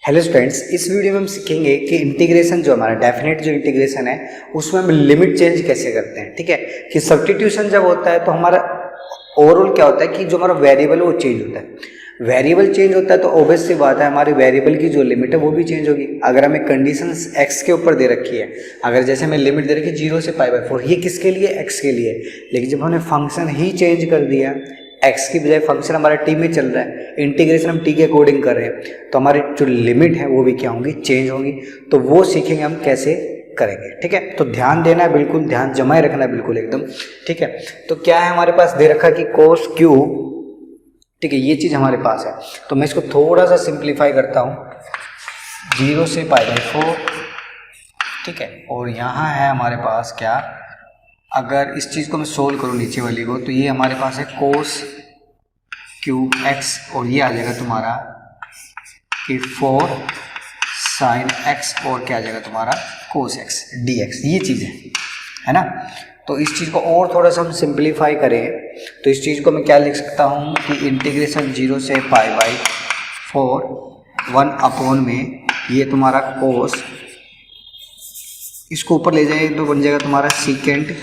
Hello students, इस video में हम सीखेंगे कि इंटीग्रेशन जो हमारा डेफिनेट जो इंटीग्रेशन है उसमें हम लिमिट चेंज कैसे करते हैं। ठीक है कि सब्स्टिट्यूशन जब होता है तो हमारा ओवरऑल क्या होता है कि जो हमारा वेरिएबल है वो चेंज होता है। वेरिएबल चेंज होता है तो ऑब्वियस सी बात है हमारी वेरिएबल की जो लिमिट है वो भी चेंज होगी। अगर हमें कंडीशंस x के ऊपर दे रखी है, अगर जैसे हमें लिमिट दे रखी है 0 से π/4, ये किसके लिए, x के लिए। लेकिन जब हमने फंक्शन ही चेंज कर दिया, x की बजाय फंक्शन हमारा t में चल रहा है, इंटीग्रेशन हम t के अकॉर्डिंग कर रहे हैं, तो हमारी जो लिमिट है वो भी क्या होंगी, चेंज होंगी। तो वो सीखेंगे हम कैसे करेंगे। ठीक है, तो ध्यान देना है, बिल्कुल ध्यान जमाए रखना है, बिल्कुल एकदम। ठीक है, तो क्या है हमारे पास दे रखा कि cos क्यूब, ठीक है, ये चीज़ हमारे पास है। तो मैं इसको थोड़ा सा सिंप्लीफाई करता हूँ, 0 से π/4। ठीक है, और यहाँ है हमारे पास क्या, अगर इस चीज़ को मैं सोल्व करूँ नीचे वाली को, तो ये हमारे पास है cos क्यूब x, और ये आ जाएगा तुम्हारा कि 4 sin x, और क्या आ जाएगा तुम्हारा cos x dx। ये चीज़ है ना। तो इस चीज़ को और थोड़ा सा हम सिंप्लीफाई करें तो इस चीज़ को मैं क्या लिख सकता हूँ कि इंटीग्रेशन 0 से π/4 1 में ये तुम्हारा cos, इसको ऊपर ले जाएंगे तो बन जाएगा तुम्हारा सेकेंड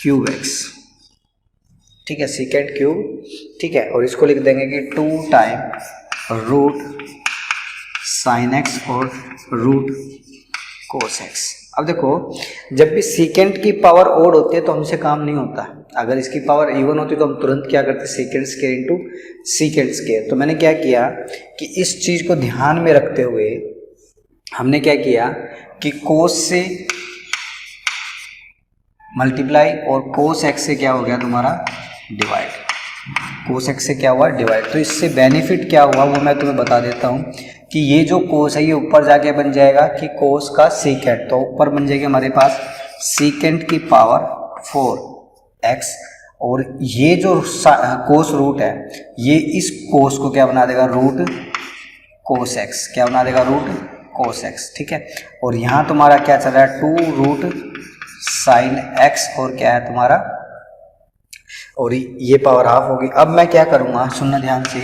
क्यूब x। ठीक है, सेकेंड क्यूब। ठीक है, और इसको लिख देंगे कि 2 टाइम रूट साइन एक्स और रूट कोस एक्स। अब देखो, जब भी सेकेंड की पावर ओड होती है तो हमसे काम नहीं होता। अगर इसकी पावर इवन होती तो हम तुरंत क्या करते, second square into second square. तो मैंने क्या किया कि इस चीज़ को ध्यान में रखते हुए हमने क्या किया कि कोस से मल्टीप्लाई और कोस एक्स से क्या हो गया तुम्हारा डिवाइड, कोस एक्स से क्या हुआ डिवाइड। तो इससे बेनिफिट क्या हुआ वो मैं तुम्हें बता देता हूँ कि ये जो कोस है ये ऊपर जाके बन जाएगा कि कोस का सीकेंड, तो ऊपर बन जाएगा हमारे पास सीकेंड की पावर 4x, और ये जो कोस रूट है ये इस कोस को क्या बना देगा, रूट कोस एक्स, क्या बना देगा, रूट कोस एक्स। ठीक है, और यहाँ तुम्हारा क्या चल रहा है, 2 रूट साइन एक्स, और क्या है तुम्हारा, और ये पावर हाफ होगी। अब मैं क्या करूँगा, सुनना ध्यान से,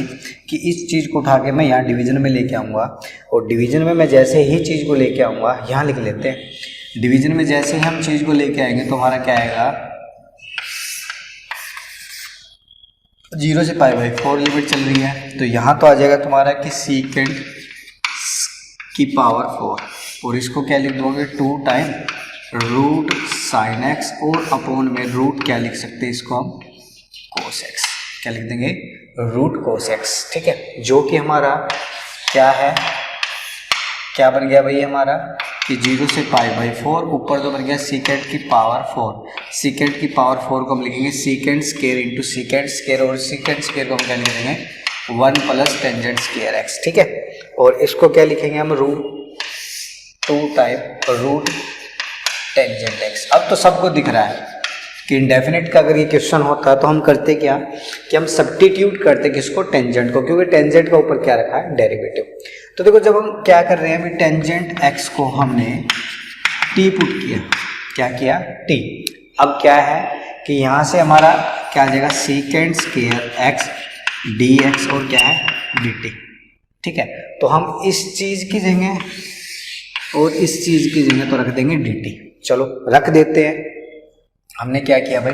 कि इस चीज़ को उठा के मैं यहाँ डिवीजन में लेके आऊँगा, और डिवीजन में मैं जैसे ही चीज़ को लेके आऊँगा, यहाँ लिख लेते हैं, डिवीजन में जैसे ही हम चीज़ को लेके आएंगे तो हमारा क्या आएगा, 0 से π/4 लिमिट चल रही है, तो यहाँ तो आ जाएगा तुम्हारा कि सीकेंड की पावर 4, और इसको क्या लिख दोगे, 2 टाइम रूट साइन एक्स, और अपॉन में रूट क्या लिख सकते हैं इसको हम, कोस एक्स, क्या लिख देंगे, रूट कोस एक्स। ठीक है, जो कि हमारा क्या है, क्या बन गया भाई हमारा कि 0 से π/4, ऊपर तो बन गया सीकेंड की पावर 4। सीकेंड की पावर 4 को हम लिखेंगे secant square into secant square, और सीकेंड स्क्वायर को हम क्या लिखेंगे 1 प्लस टेंजेंट स्क्वायर एक्स। ठीक है, और इसको क्या लिखेंगे हम, root 2 time root tangent x. अब तो सबको दिख रहा है कि इंडेफिनिट का अगर ये क्वेश्चन होता है तो हम करते क्या कि हम सब्स्टिट्यूट करते किसको, टेंजेंट को, क्योंकि टेंजेंट का ऊपर क्या रखा है, डेरिवेटिव। तो देखो, जब हम क्या कर रहे हैं अभी, टेंजेंट एक्स को हमने टी पुट किया, क्या किया, टी। अब क्या है कि यहाँ से हमारा क्या आ जाएगा, secant square x D x, और क्या है डी टी। ठीक है, तो हम इस चीज़ की जगह और इस चीज़ की जगह तो रख देंगे डी टी। चलो रख देते हैं, हमने क्या किया भाई,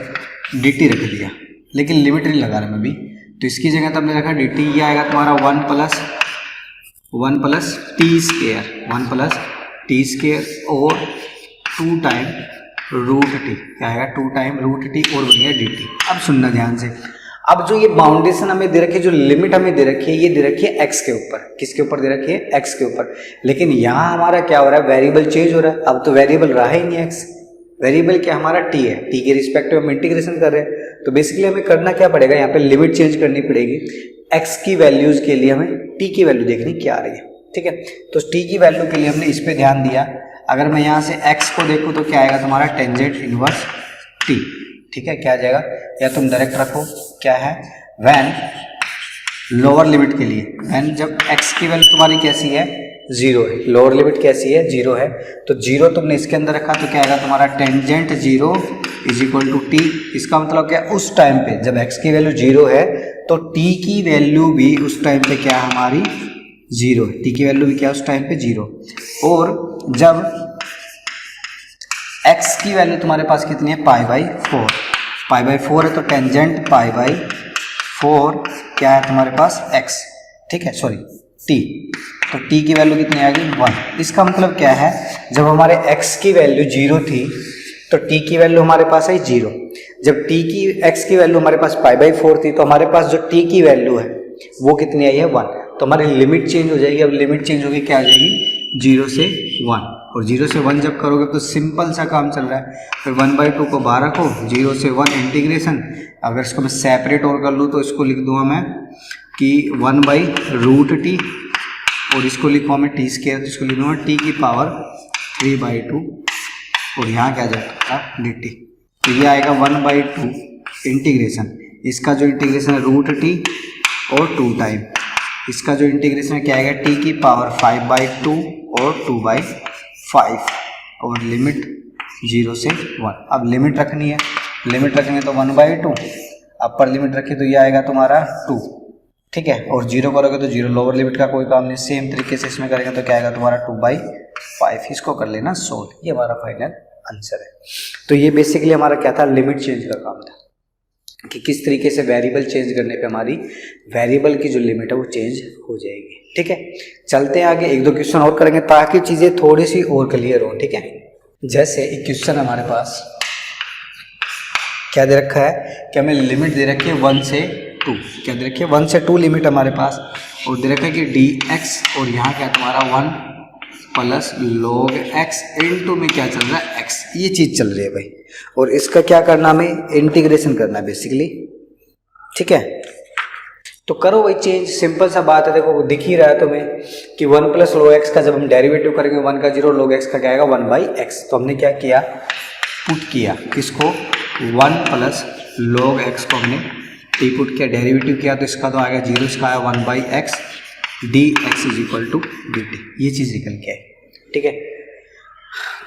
डी टी रख दिया, लेकिन लिमिट नहीं लगा रहा मैं भी, तो इसकी जगह तो हमने रखा डी टी। ये आएगा तुम्हारा 1 plus T square, 1 plus T square, और 2 टाइम रूट टी, क्या आएगा, 2 टाइम रूट टी, और बन गया डी टी। अब सुनना ध्यान से, अब जो ये बाउंडेशन हमें दे रखी है, जो लिमिट हमें दे रखी है, ये दे रखी है x के ऊपर, किसके ऊपर दे रखी है, x के ऊपर। लेकिन यहाँ हमारा क्या हो रहा है, वेरिएबल चेंज हो रहा है। अब तो वेरिएबल रहा ही नहीं x, वेरिएबल क्या हमारा t है, t के रिस्पेक्टिव हम इंटीग्रेशन कर रहे हैं। तो बेसिकली हमें करना क्या पड़ेगा, यहाँ पे लिमिट चेंज करनी पड़ेगी। x की वैल्यूज के लिए हमें t की वैल्यू देखनी क्या आ रही है। ठीक है, तो t की वैल्यू के लिए हमने इस पे ध्यान दिया। अगर मैं यहाँ से x को देखूँ तो क्या आएगा तुम्हारा, टेंजेंट इनवर्स t। ठीक है, क्या आ जाएगा, या तुम डायरेक्ट रखो, क्या है, वैन लोअर लिमिट के लिए, वैन जब x की वैल्यू तुम्हारी कैसी है, 0 है, लोअर लिमिट कैसी है, 0 है, तो 0 तुमने इसके अंदर रखा तो क्या आएगा तुम्हारा, tangent 0 is equal to T. इसका मतलब क्या, उस टाइम पे जब x की वैल्यू 0 है तो t की वैल्यू भी उस टाइम पे क्या हमारी जीरो, टी की वैल्यू भी क्या उस टाइम पे जीरो। और जब एक्स की वैल्यू तुम्हारे पास कितनी है, pi by four, pi by four है तो टेंजेंट पाई बाई फोर क्या है तुम्हारे पास, एक्स, ठीक है, सॉरी टी, तो टी की वैल्यू कितनी आ गई, वन। इसका मतलब क्या है, जब हमारे एक्स की वैल्यू जीरो थी तो टी की वैल्यू हमारे पास आई जीरो, जब टी की एक्स की वैल्यू हमारे पास पाई बाई फोर थी तो हमारे पास जो टी की वैल्यू है वो कितनी आई है, वन। तो हमारी लिमिट चेंज हो जाएगी, अब लिमिट चेंज होगी क्या आ जाएगी, जीरो से वन, और जीरो से वन जब करोगे तो सिंपल सा काम चल रहा है, फिर वन बाई टू को बाहर रखो, जीरो से वन इंटीग्रेशन, अगर इसको मैं सेपरेट और कर लूँ तो इसको लिख दूंगा मैं कि वन बाई रूट टी, और इसको लिखूँ मैं टी स्केयर, तो इसको लिख दूंगा टी की पावर 3/2, और यहाँ क्या जाएगा डी टी, तो ये आएगा वन बाई टू इंटीग्रेशन, इसका जो इंटीग्रेशन है रूट टी और टू टाइम, इसका जो इंटीग्रेशन है क्या आएगा, टी की पावर 5/2 और 2/5, और लिमिट जीरो से वन। अब लिमिट रखनी है, लिमिट रखनी है तो 1/2, अपर लिमिट रखी तो ये आएगा तुम्हारा 2, ठीक है, और जीरो करोगे तो जीरो, लोअर लिमिट का कोई काम नहीं, सेम तरीके से इसमें करेंगे तो क्या आएगा तुम्हारा 2/5, इसको कर लेना सोल्व, ये हमारा फाइनल आंसर है। तो ये बेसिकली हमारा क्या था, लिमिट चेंज का काम था, कि किस तरीके से वेरिएबल चेंज करने पे हमारी वेरिएबल की जो लिमिट है वो चेंज हो जाएगी, ठीक है। चलते हैं आगे, एक दो क्वेश्चन और करेंगे ताकि चीज़ें थोड़ी सी और क्लियर हो, ठीक है। जैसे एक क्वेश्चन हमारे पास क्या दे रखा है कि हमें लिमिट दे रखी है 1 से 2, क्या दे रखी है 1 से 2 लिमिट हमारे पास, और दे रखा है कि डी एक्स, और यहाँ क्या तुम्हारा 1 प्लस log x इनटू में क्या चल रहा है x, ये चीज़ चल रही है भाई, और इसका क्या करना, हमें इंटीग्रेशन करना है बेसिकली, ठीक है। तो करो भाई चेंज, सिंपल सा बात है, देखो दिख ही रहा है तुम्हें कि 1 प्लस log x का जब हम डेरिवेटिव करेंगे 1 का 0, log x का क्या आएगा 1/x, तो हमने क्या किया, पुट किया किसको, 1 प्लस log x को हमने टी पुट किया, डेरिवेटिव किया तो इसका तो आएगा 0, इसका आया 1/x, D x is equal to D T, ये चीज़ निकल के आई, ठीक है।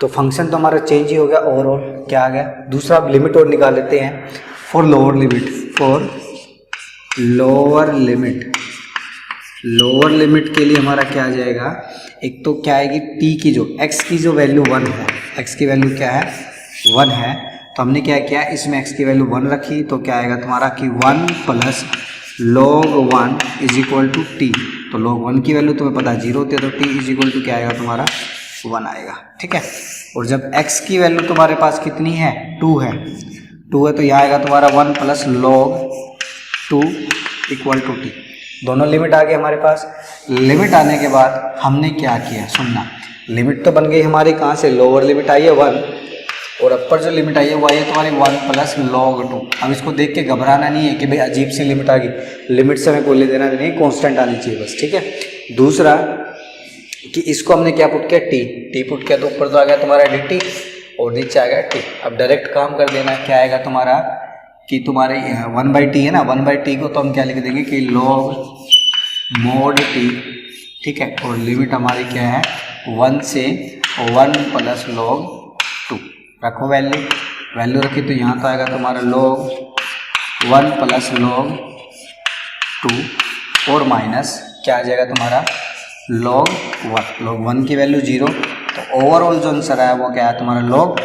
तो फंक्शन तो हमारा चेंज ही हो गया, ओवरऑल क्या आ गया। दूसरा आप लिमिट और निकाल लेते हैं, for lower limit, for lower limit, lower limit के लिए हमारा क्या आ जाएगा, एक तो क्या आएगी, टी की जो एक्स की जो वैल्यू 1 है, एक्स की वैल्यू क्या है 1 है, तो हमने क्या किया, इसमें एक्स की वैल्यू 1 रखी, तो क्या आएगा तुम्हारा कि 1 plus log 1 is equal to T, तो log 1 की वैल्यू तुम्हें पता है 0 होती है, तो t इज इक्वल टू क्या आएगा तुम्हारा 1 आएगा, ठीक है। और जब x की वैल्यू तुम्हारे पास कितनी है 2 है, 2 है तो यह आएगा तुम्हारा 1 plus log 2 equal to T, दोनों लिमिट आ गए हमारे पास। लिमिट आने के बाद हमने क्या किया, सुनना, लिमिट तो बन गई हमारी कहाँ से, लोअर लिमिट आई है 1, और अपर जो लिमिट आई है वो आई है तुम्हारी 1 प्लस log 2। अब इसको देख के घबराना नहीं है कि भाई अजीब सी लिमिट आ गई, लिमिट से हमें कोई लेना नहीं, कांस्टेंट आनी चाहिए बस, ठीक है। दूसरा कि इसको हमने क्या पुट किया, टी पुट किया, तो ऊपर तो आ गया तुम्हारा डी टी और नीचे आ गया टी। अब डायरेक्ट काम कर देना, क्या आएगा तुम्हारा कि तुम्हारे 1/t है ना, 1/t को तो हम क्या लिख देंगे कि log mod t, ठीक है, और लिमिट हमारी क्या है 1 से 1 प्लस log 2, रखो वैल्यू रखी तो यहाँ तो आएगा तुम्हारा log 1 प्लस log 2 और माइनस क्या आ जाएगा तुम्हारा log 1, log 1 की वैल्यू 0, तो ओवरऑल जो आंसर आया वो क्या है तुम्हारा log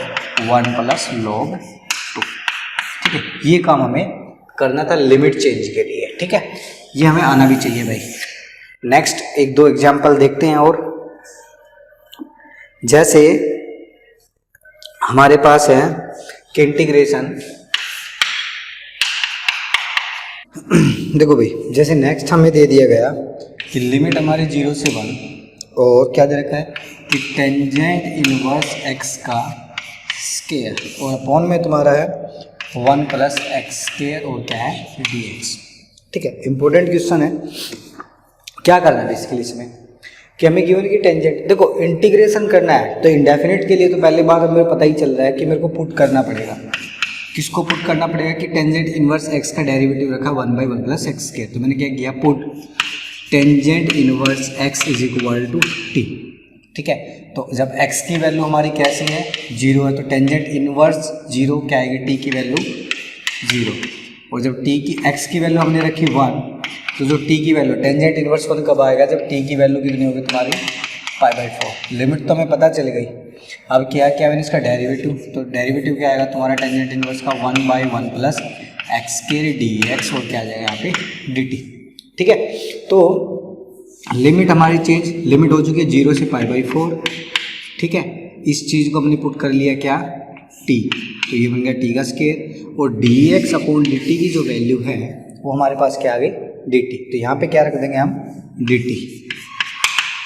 1 प्लस log 2, ठीक है। ये काम हमें करना था लिमिट चेंज के लिए, ठीक है, ये हमें आना भी चाहिए भाई। नेक्स्ट एक दो एग्जाम्पल देखते हैं, और जैसे हमारे पास है कि इंटीग्रेशन देखो भाई, जैसे नेक्स्ट हमें दे दिया गया कि लिमिट हमारी 0 से 1, और क्या दे रखा है कि टेंजेंट इनवर्स x का स्केयर, और अपॉन में तुम्हारा है 1 प्लस एक्स स्केयर, और क्या है dx, ठीक है। इंपॉर्टेंट क्वेश्चन है, क्या करना है बेसिकली इसमें कि हमें गिवन की टेंजेंट, देखो इंटीग्रेशन करना है तो इंडेफिनिट के लिए तो पहले बात हमें पता ही चल रहा है कि मेरे को पुट करना पड़ेगा, किसको पुट करना पड़ेगा कि टेंजेंट इनवर्स x का डेरिवेटिव रखा 1/1 प्लस एक्स स्क्वायर, तो मैंने क्या किया put tangent inverse x is equal to T, ठीक है। तो जब x की वैल्यू हमारी कैसी है 0 है, तो टेंजेंट इनवर्स 0 क्या आएगी, t की वैल्यू 0, और जब t की x की वैल्यू हमने रखी 1 तो जो टी की वैल्यू टेंजेंट इनवर्स वन कब आएगा, जब टी की वैल्यू कितनी होगी तुम्हारी π/4। लिमिट तो हमें पता चल गई। अब क्या क्या मैंने इसका डेरिवेटिव, तो डेरिवेटिव क्या आएगा तुम्हारा टेंजेंट इनवर्स का 1/1 प्लस एक्स स्क्वायर dx और क्या आ जाएगा यहाँ पे dt। ठीक है, तो लिमिट हमारी चेंज, लिमिट हो चुकी है 0 से π/4। ठीक है, इस चीज़ को हमने पुट कर लिया क्या t, तो ये बन गया t का स्क्वायर और dx अपॉन dt की जो वैल्यू है वो हमारे पास क्या आ गई dt, तो यहाँ पे क्या रख देंगे हम dt।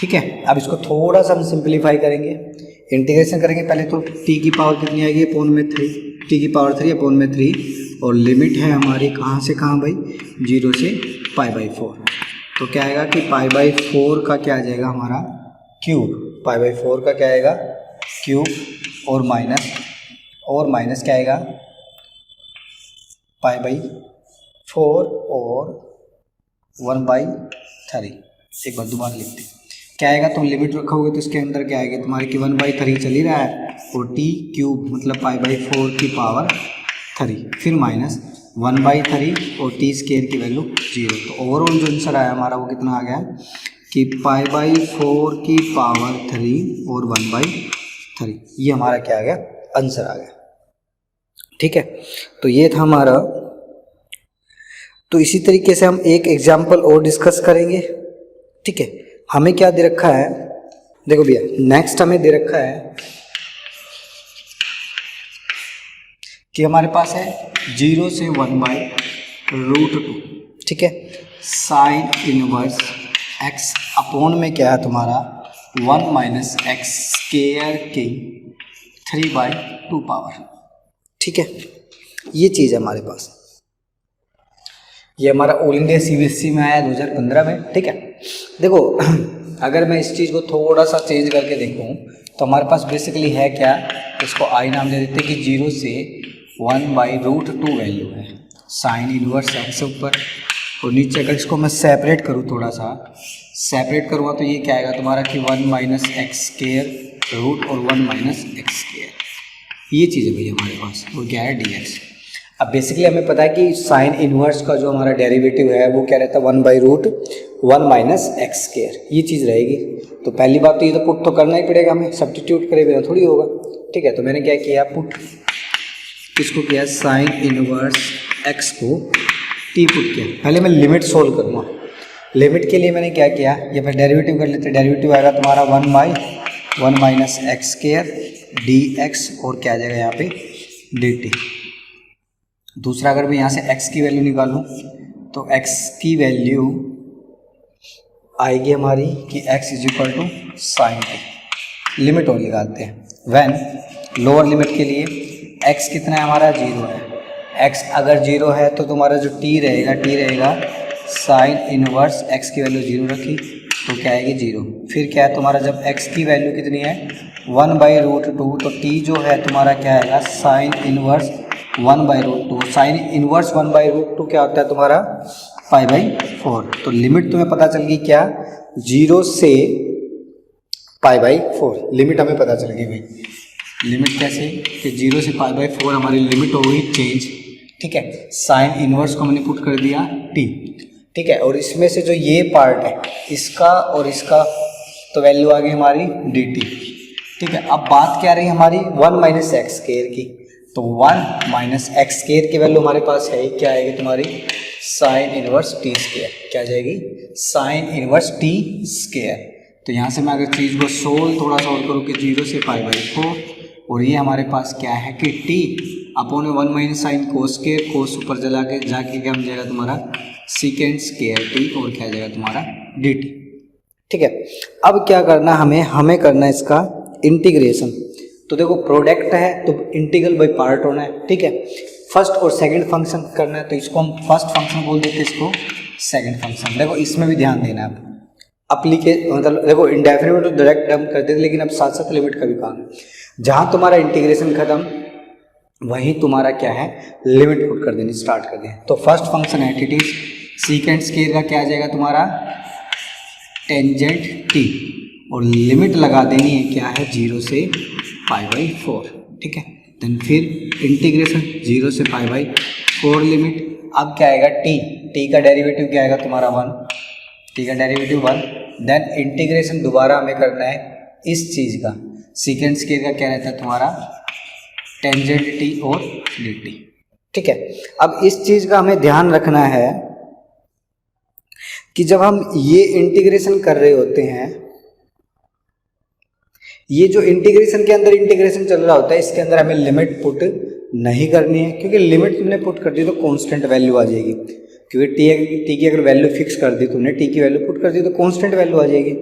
ठीक है, अब इसको थोड़ा सा हम सिंप्लीफाई करेंगे, इंटीग्रेशन करेंगे। पहले तो t की पावर कितनी आएगी अपॉन में 3, t की पावर 3 अपॉन में 3 और लिमिट है हमारी कहाँ से कहाँ भाई 0 से π/4। तो क्या आएगा कि π/4 का क्या आ जाएगा हमारा क्यूब, π/4 का क्या आएगा क्यूब और माइनस क्या आएगा π/4 और 1/3। एक बार दोबारा लिखते हैं, क्या आएगा, तुम लिमिट रखोगे तो इसके अंदर क्या आएगा तुम्हारे कि 1/3 चल ही रहा है और टी क्यूब मतलब π/4 की पावर 3 फिर माइनस 1/3 और टी स्केयर की वैल्यू 0। तो ओवरऑल जो आंसर आया हमारा वो कितना आ गया कि π/4 की पावर 3 और 1/3, ये हमारा क्या आ गया आंसर आ गया। ठीक है, तो ये था हमारा। तो इसी तरीके से हम एक एग्जाम्पल और डिस्कस करेंगे। ठीक है, हमें क्या दे रखा है, देखो भैया नेक्स्ट हमें दे रखा है कि हमारे पास है 0 से 1/√2। ठीक है, साइन इनवर्स x अपॉन में क्या है तुम्हारा 1 माइनस एक्स स्क्वायर की 3/2 पावर। ठीक है, ये चीज़ है हमारे पास, ये हमारा ऑल इंडिया CBSE में आया 2015 में। ठीक है, देखो अगर मैं इस चीज़ को थोड़ा सा चेंज करके देखूं तो हमारे पास बेसिकली है क्या, इसको आई नाम दे देते हैं कि 0 से 1/√2 वैल्यू है साइन इनवर्स एक्स ऊपर और नीचे अगर इसको मैं सेपरेट करूँ, थोड़ा सा सेपरेट करूँगा तो ये क्या आएगा तुम्हारा कि 1 माइनस एक्स स्क्वायर रूट और 1 माइनस एक्स स्क्वायर, ये चीज़ है भैया हमारे पास, वो क्या है dx। अब बेसिकली हमें पता है कि साइन इनवर्स का जो हमारा डेरिवेटिव है वो क्या रहता है 1/√1 माइनस एक्स स्क्वायर, ये चीज़ रहेगी। तो पहली बात तो ये तो पुट तो करना ही पड़ेगा हमें, सब्स्टिट्यूट करे बिना थोड़ी होगा। ठीक है, तो मैंने क्या किया पुट, इसको किया साइन इनवर्स एक्स को टी पुट किया। पहले मैं लिमिट सोल्व करूँगा, लिमिट के लिए मैंने क्या किया, ये मैं डेरिवेटिव कर लेते, डेरिवेटिव आएगा तुम्हारा 1/1 माइनस एक्स स्क्वायर dx और क्या आ जाएगा यहाँ पे dt। दूसरा अगर मैं यहाँ से x की वैल्यू निकालूँ तो x की वैल्यू आएगी हमारी कि x = sin t। लिमिट और निकालते हैं, व्हेन लोअर लिमिट के लिए x कितना है हमारा 0 है, x अगर 0 है तो तुम्हारा जो t रहेगा साइन इनवर्स x की वैल्यू 0 रखी तो क्या आएगी 0। फिर क्या है तुम्हारा जब x की वैल्यू कितनी है 1/√2 तो t जो है तुम्हारा क्या आएगा साइन इनवर्स 1/√2। साइन इनवर्स 1/√2 क्या होता है तुम्हारा π/4। तो लिमिट तुम्हें पता चल गई क्या 0 से π/4, लिमिट हमें पता चल गई भाई। लिमिट कैसे कि 0 से π/4 हमारी लिमिट हो गई चेंज। ठीक है, साइन इनवर्स को हमने पुट कर दिया t। ठीक है, और इसमें से जो ये पार्ट है इसका और इसका तो वैल्यू आ गई हमारी dt। ठीक है, अब बात क्या रही हमारी 1 माइनस एक्स स्क्वायर की, तो 1 माइनस एक्स स्क्वायर की वैल्यू हमारे पास है क्या आएगी तुम्हारी साइन इनवर्स टी स्क्वायर, क्या आ जाएगी साइन इनवर्स टी स्क्वायर। तो यहाँ से मैं अगर चीज़ को थोड़ा सा और करूँ कि 0 से π/4 और ये हमारे पास क्या है कि t upon 1 minus sine cos square, cos ऊपर जाके क्या मिल जाएगा तुम्हारा सीकेंड स्क्वायर टी और क्या आ जाएगा तुम्हारा dt। ठीक है, अब क्या करना हमें करना है इसका इंटीग्रेशन। तो देखो प्रोडक्ट है तो इंटीग्रल बाय पार्ट होना है। ठीक है, फर्स्ट और सेकंड फंक्शन करना है तो इसको हम फर्स्ट फंक्शन बोल देते हैं, इसको सेकंड फंक्शन। देखो इसमें भी ध्यान देना है, मतलब देखो इंडेफिनिट तो डायरेक्ट हम कर देते लेकिन अब साथ साथ लिमिट का भी काम है। जहाँ तुम्हारा इंटीग्रेशन खत्म वहीं तुम्हारा क्या है लिमिट पुट कर देनी स्टार्ट कर दें। तो फर्स्ट फंक्शन है टी सीकेंड स्क्वायर का क्या आ जाएगा तुम्हारा टेंजेंट टी और लिमिट लगा देनी है क्या है 0 से π/4। ठीक है, देन फिर इंटीग्रेशन 0 से π/4 लिमिट अब क्या आएगा टी का डेरिवेटिव क्या आएगा तुम्हारा 1, टी का डेरिवेटिव 1। देन इंटीग्रेशन दोबारा हमें करना है इस चीज़ का, सीकेंड स्केयर का क्या रहता है तुम्हारा टेंजेंट टी और डी टी, ठीक है। अब इस चीज़ का हमें ध्यान रखना है कि जब हम ये इंटीग्रेशन कर रहे होते हैं, ये जो इंटीग्रेशन के अंदर इंटीग्रेशन चल रहा होता है, इसके अंदर हमें लिमिट पुट नहीं करनी है, क्योंकि लिमिट तुमने पुट कर दी तो कांस्टेंट वैल्यू आ जाएगी, क्योंकि टी की अगर वैल्यू फिक्स कर दी तुमने, टी की वैल्यू पुट कर दी तो कांस्टेंट वैल्यू आ जाएगी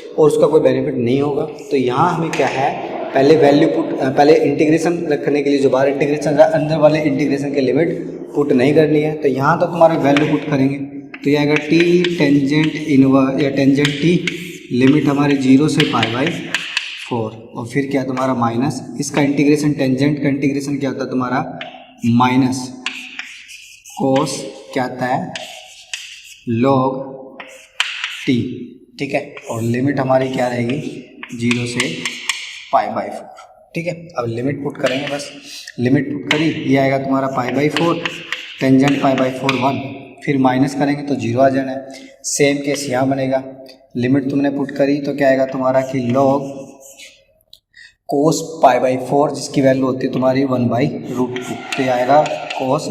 और उसका कोई बेनिफिट नहीं होगा। तो यहाँ हमें क्या है, पहले इंटीग्रेशन रखने के लिए जो बाहर इंटीग्रेशन अंदर वाले इंटीग्रेशन के लिमिट पुट नहीं करनी है। तो यहाँ तो तुम्हारा वैल्यू पुट करेंगे तो ये आएगा टी टेंजेंट इनवर्स या टेंजेंट टी, लिमिट हमारी 0 से π/4 और फिर क्या तुम्हारा माइनस, इसका इंटीग्रेशन टेंजेंट का इंटीग्रेशन क्या होता है तुम्हारा माइनस कोस क्या आता है लॉग टी, ठीक है। और लिमिट हमारी क्या रहेगी 0 से π/4, ठीक है। अब लिमिट पुट करेंगे, बस लिमिट पुट करी, ये आएगा तुम्हारा π/4, टेंजेंट π/4 1, फिर माइनस करेंगे तो 0 आ जाना है। सेम केस यहाँ बनेगा, लिमिट तुमने पुट करी तो क्या आएगा तुम्हारा कि लॉग कोस π/4 जिसकी वैल्यू होती है तुम्हारी 1/√2, तो ये आएगा कोस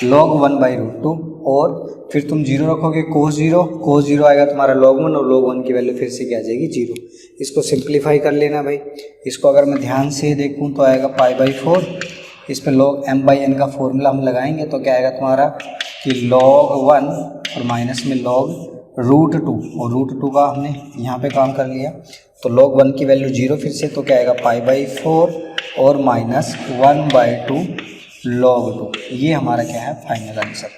log 1/√2 और फिर तुम 0 रखोगे कोस 0 आएगा तुम्हारा log 1 और log 1 की वैल्यू फिर से क्या आ जाएगी 0। इसको सिंप्लीफाई कर लेना भाई, इसको अगर मैं ध्यान से देखूं तो आएगा π/4, इस पर log m/n का फॉर्मूला हम लगाएंगे तो क्या आएगा तुम्हारा कि log 1 और माइनस में log √2 और √2 का हमने यहाँ पे काम कर लिया, तो log 1 की वैल्यू 0 फिर से, तो क्या आएगा π/4 और माइनस 1/2 log 2, ये हमारा क्या है फाइनल आंसर,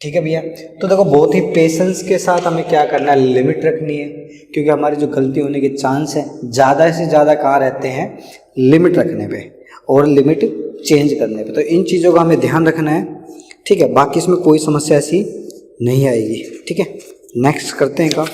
ठीक है भैया। तो देखो बहुत ही पेशेंस के साथ हमें क्या करना है, लिमिट रखनी है, क्योंकि हमारी जो गलती होने के चांस है ज़्यादा से ज़्यादा कहाँ रहते हैं, लिमिट रखने पे और लिमिट चेंज करने पे। तो इन चीज़ों का हमें ध्यान रखना है, ठीक है। बाकी इसमें कोई समस्या ऐसी नहीं आएगी, ठीक है। नेक्स्ट करते हैं का